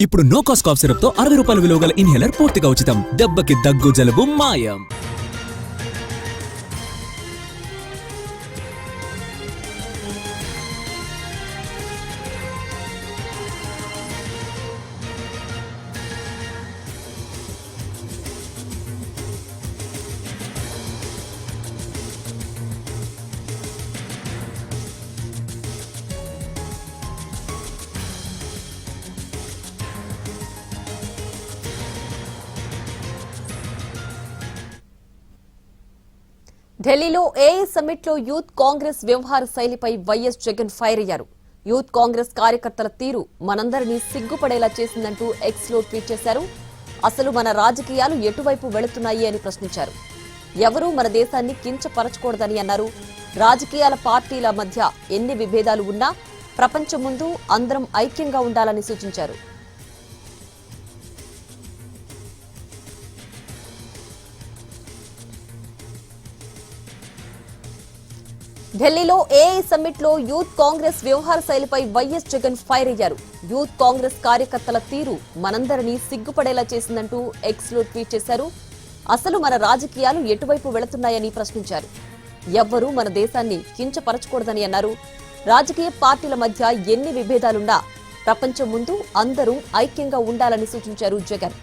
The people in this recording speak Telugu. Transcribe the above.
ఇప్పుడు నో కాస్ట్ కాఫ్ సిరప్ తో 60 రూపాయల విలువ గల ఇన్హేలర్ పూర్తిగా ఉచితం. దెబ్బకి దగ్గు జలుబు మాయం. ఢిల్లీలో ఏఐ సమ్మిట్ లో యూత్ కాంగ్రెస్ వ్యవహార శైలిపై వైఎస్ జగన్ ఫైర్ అయ్యారు. యూత్ కాంగ్రెస్ కార్యకర్తల తీరు మనందరినీ సిగ్గుపడేలా చేసిందంటూ ఎక్స్ లో ట్వీట్ చేశారు. అసలు మన రాజకీయాలు ఎటువైపు వెళుతున్నాయి అని ప్రశ్నించారు. ఎవరూ మన దేశాన్ని కించపరచకూడదని అన్నారు. రాజకీయాల పార్టీల మధ్య ఎన్ని విభేదాలు ఉన్నా ప్రపంచం ముందు అందరం ఐక్యంగా ఉండాలని సూచించారు. ఢిల్లీలో ఏఐ సమ్మిట్ లో యూత్ కాంగ్రెస్ వ్యవహార శైలిపై వైఎస్ జగన్ ఫైర్ అయ్యారు. యూత్ కాంగ్రెస్ కార్యకర్తల తీరు మనందరినీ సిగ్గుపడేలా చేసిందంటూ ఎక్స్ లో ట్వీట్ చేశారు. అసలు మన రాజకీయాలు ఎటువైపు వెళుతున్నాయని ప్రశ్నించారు. ఎవ్వరూ మన దేశాన్ని కించపరచకూడదని అన్నారు. రాజకీయ పార్టీల మధ్య ఎన్ని విభేదాలున్నా ప్రపంచం ముందు అందరూ ఐక్యంగా ఉండాలని సూచించారు జగన్.